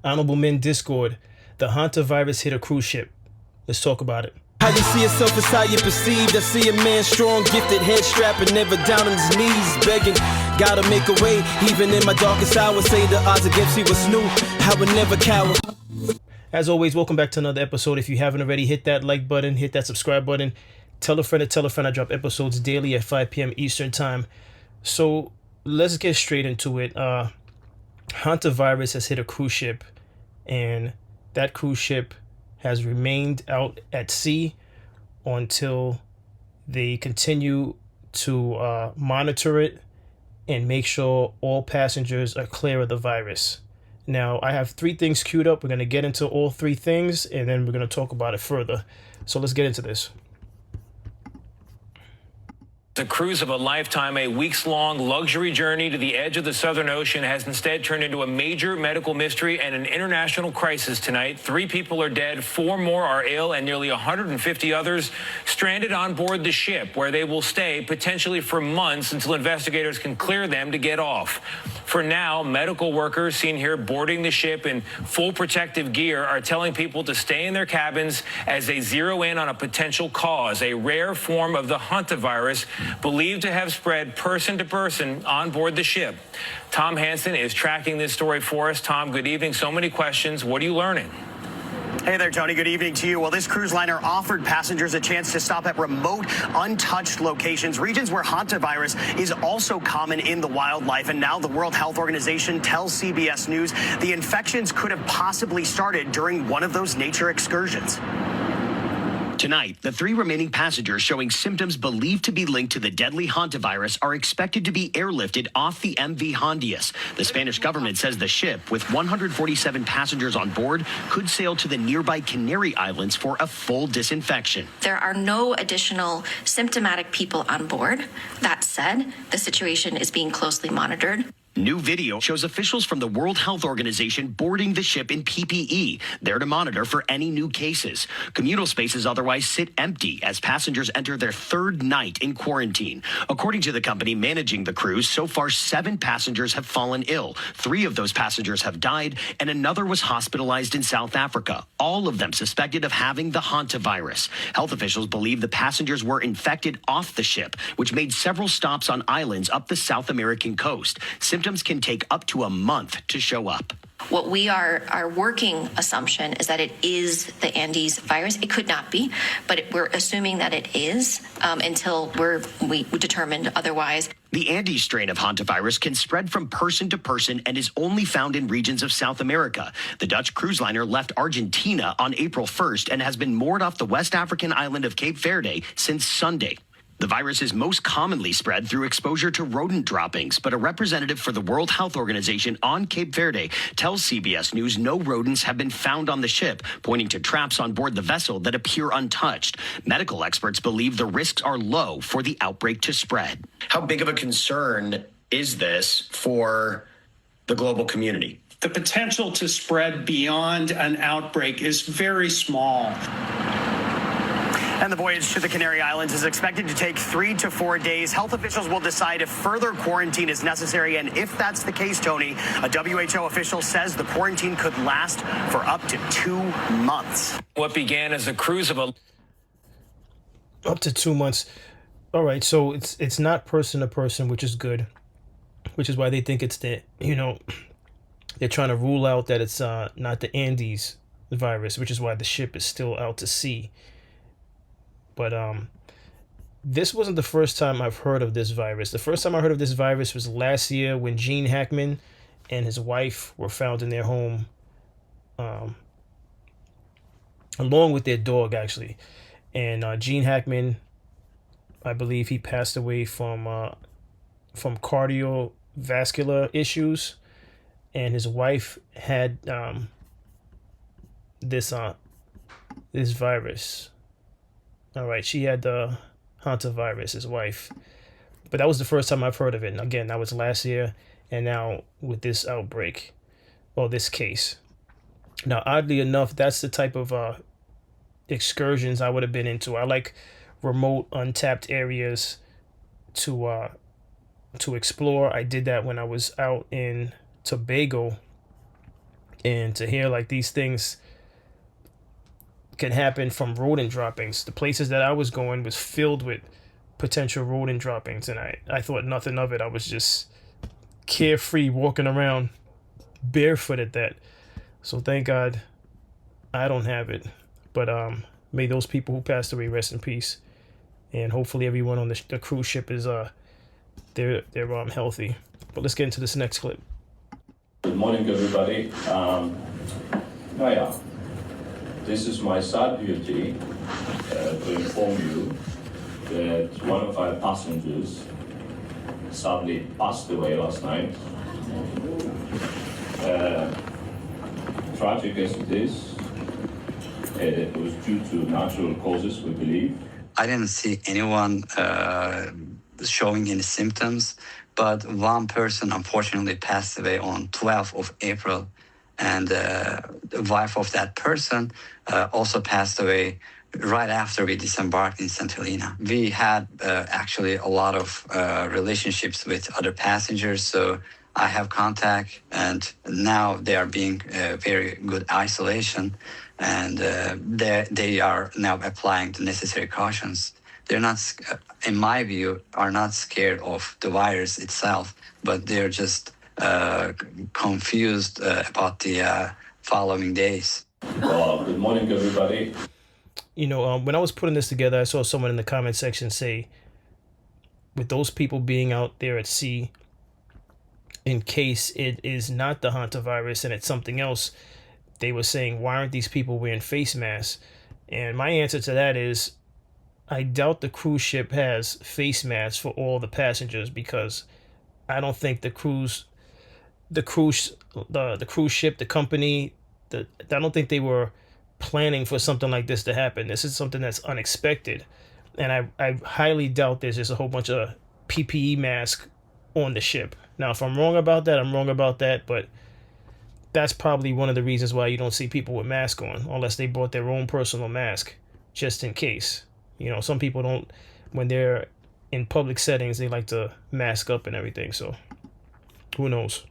Honorable Men Discord, the Hantavirus hit a cruise ship. Let's talk about it. How you see yourself is how you perceived. I see a man strong, gifted, head strapping, never down on his knees, begging. Gotta make a way, even in my darkest hour. Say the odds against me was new, I would never cower. As always, welcome back to another episode. If you haven't already, hit that like button, hit that subscribe button. Tell a friend to tell a friend. I drop episodes daily at 5 p.m. Eastern time. So let's get straight into it. Hantavirus has hit a cruise ship, and that cruise ship has remained out at sea until they continue to monitor it and make sure all passengers are clear of the virus. Now, I have 3 things queued up. We're going to get into all 3 things, and then we're going to talk about it further. So let's get into this. The cruise of a lifetime, a weeks-long luxury journey to the edge of the Southern Ocean has instead turned into a major medical mystery and an international crisis tonight. 3 people are dead, 4 more are ill, and nearly 150 others stranded on board the ship, where they will stay potentially for months until investigators can clear them to get off. For now, medical workers seen here boarding the ship in full protective gear are telling people to stay in their cabins as they zero in on a potential cause, a rare form of the Hantavirus believed to have spread person to person on board the ship. Tom Hansen is tracking this story for us. Tom, good evening. So many questions. What are you learning? Hey there, Tony. Good evening to you. Well, this cruise liner offered passengers a chance to stop at remote, untouched locations, regions where hantavirus is also common in the wildlife. And now the World Health Organization tells CBS News the infections could have possibly started during one of those nature excursions. Tonight, the 3 remaining passengers showing symptoms believed to be linked to the deadly hantavirus are expected to be airlifted off the MV Hondias. The Spanish government says the ship, with 147 passengers on board, could sail to the nearby Canary Islands for a full disinfection. There are no additional symptomatic people on board. That said, the situation is being closely monitored. New video shows officials from the World Health Organization boarding the ship in PPE, there to monitor for any new cases. Communal spaces otherwise sit empty as passengers enter their 3rd night in quarantine. According to the company managing the cruise, so far 7 passengers have fallen ill. 3 of those passengers have died, and another was hospitalized in South Africa, all of them suspected of having the hantavirus. Health officials believe the passengers were infected off the ship, which made several stops on islands up the South American coast. Symptoms can take up to a month to show up. What we are, our working assumption is that it is the Andes virus. It could not be, but we're assuming that it is until we determined otherwise. The Andes strain of hantavirus can spread from person to person and is only found in regions of South America. The Dutch cruise liner left Argentina on April 1st and has been moored off the West African island of Cape Verde since Sunday. The virus is most commonly spread through exposure to rodent droppings, but a representative for the World Health Organization on Cape Verde tells CBS News no rodents have been found on the ship, pointing to traps on board the vessel that appear untouched. Medical experts believe the risks are low for the outbreak to spread. How big of a concern is this for the global community? The potential to spread beyond an outbreak is very small. And the voyage to the Canary Islands is expected to take 3 to 4 days. Health officials will decide if further quarantine is necessary. And if that's the case, Tony, a WHO official says the quarantine could last for up to 2 months. What began as a cruise of a... Up to 2 months. All right, so it's not person to person, which is good. Which is why they think it's they're trying to rule out that it's not the Andes virus, which is why the ship is still out to sea. But this wasn't the first time I've heard of this virus. The first time I heard of this virus was last year when Gene Hackman and his wife were found in their home, along with their dog, actually. And Gene Hackman, I believe he passed away from cardiovascular issues, and his wife had this virus. All right, she had the hantavirus, his wife. But that was the first time I've heard of it. And again, that was last year. And now with this outbreak, or this case. Now, oddly enough, that's the type of excursions I would have been into. I like remote, untapped areas to explore. I did that when I was out in Tobago And to hear like these things can happen from rodent droppings, the places that I was going was filled with potential rodent droppings, and I thought nothing of it. I was just carefree walking around barefoot at that. So thank God I don't have it. But may those people who passed away rest in peace, and hopefully everyone on the cruise ship is they're healthy. But let's get into this next clip. Good morning, everybody. This is my sad duty to inform you that one of our passengers sadly passed away last night. Tragic as it is, it was due to natural causes, we believe. I didn't see anyone showing any symptoms, but one person unfortunately passed away on 12th of April, and the wife of that person also passed away right after we disembarked in St. Helena. We had actually a lot of relationships with other passengers, so I have contact, and now they are being very good isolation, and they are now applying the necessary cautions. They're not, in my view, are not scared of the virus itself, but they're just confused about the following days. Good morning, everybody. You know, when I was putting this together, I saw someone in the comment section say, with those people being out there at sea, in case it is not the Hantavirus and it's something else, they were saying, why aren't these people wearing face masks? And my answer to that is, I doubt the cruise ship has face masks for all the passengers, because I don't think the cruise ship, the company, I don't think they were planning for something like this to happen. This is something that's unexpected, and I highly doubt there's just a whole bunch of PPE masks on the ship. Now, if I'm wrong about that, I'm wrong about that, but that's probably one of the reasons why you don't see people with masks on, unless they brought their own personal mask, just in case. You know, some people don't, when they're in public settings, they like to mask up and everything, so who knows?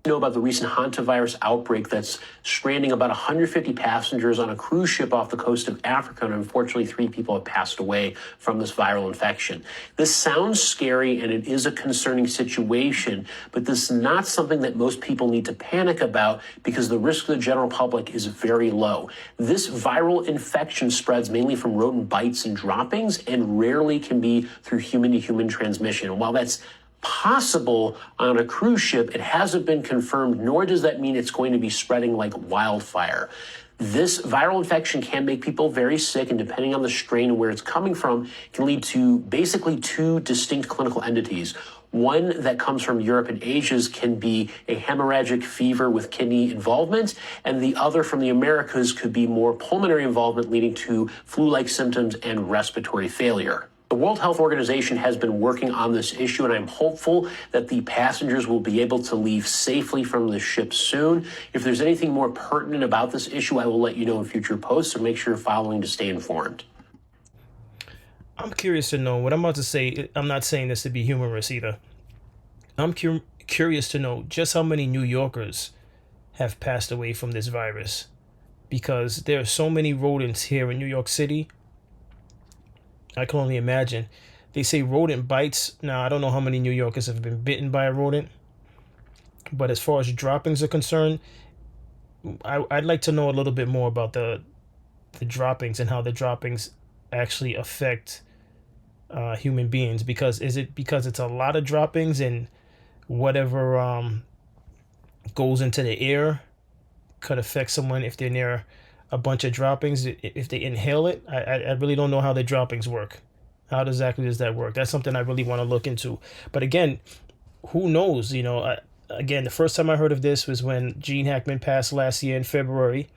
Know about the recent hantavirus outbreak that's stranding about 150 passengers on a cruise ship off the coast of Africa, and unfortunately 3 people have passed away from this viral infection. This sounds scary, and it is a concerning situation, but this is not something that most people need to panic about, because the risk to the general public is very low. This viral infection spreads mainly from rodent bites and droppings, and rarely can be through human-to-human transmission. And while that's possible on a cruise ship, it hasn't been confirmed, nor does that mean it's going to be spreading like wildfire. This viral infection can make people very sick, and depending on the strain and where it's coming from, can lead to basically 2 distinct clinical entities. One that comes from Europe and Asia can be a hemorrhagic fever with kidney involvement, and the other from the Americas could be more pulmonary involvement, leading to flu-like symptoms and respiratory failure. The World Health Organization has been working on this issue, and I'm hopeful that the passengers will be able to leave safely from the ship soon. If there's anything more pertinent about this issue, I will let you know in future posts, so make sure you're following to stay informed. I'm curious to know what I'm about to say. I'm not saying this to be humorous either. I'm curious to know just how many New Yorkers have passed away from this virus, because there are so many rodents here in New York City. I can only imagine. They say rodent bites. Now, I don't know how many New Yorkers have been bitten by a rodent, but as far as droppings are concerned, I'd like to know a little bit more about the droppings and how the droppings actually affect human beings. Because is it because it's a lot of droppings, and whatever goes into the air could affect someone if they're near a bunch of droppings, if they inhale it? I really don't know how the droppings work. How exactly does that work? That's something I really want to look into. But again, who knows? You know, again, the first time I heard of this was when Gene Hackman passed last year in February,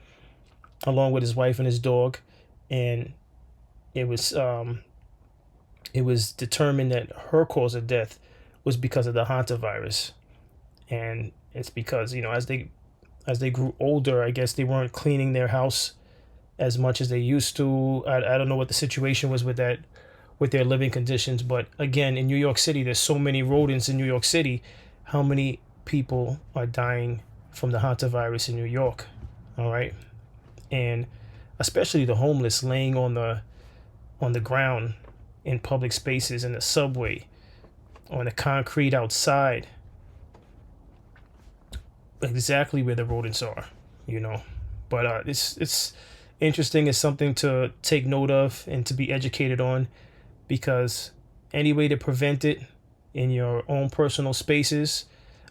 along with his wife and his dog, and it was determined that her cause of death was because of the hantavirus, and it's because, you know, as they grew older, I guess they weren't cleaning their house as much as they used to. I don't know what the situation was with that, with their living conditions. But again, in New York City, there's so many rodents in New York City. How many people are dying from the Hantavirus in New York. All right. And especially the homeless laying on the ground in public spaces, in the subway, on the concrete outside, exactly where the rodents are, you know. But it's interesting. It's something to take note of and to be educated on, because any way to prevent it in your own personal spaces,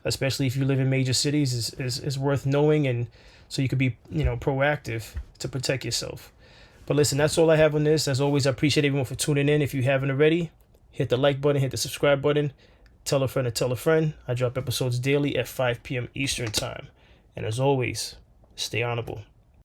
especially if you live in major cities, is worth knowing, and so you could be, you know, proactive to protect yourself. But listen, that's all I have on this. As always, I appreciate everyone for tuning in. If you haven't already, hit the like button, hit the subscribe button, tell a friend to tell a friend. I drop episodes daily at 5 p.m. Eastern time. And as always, stay honorable.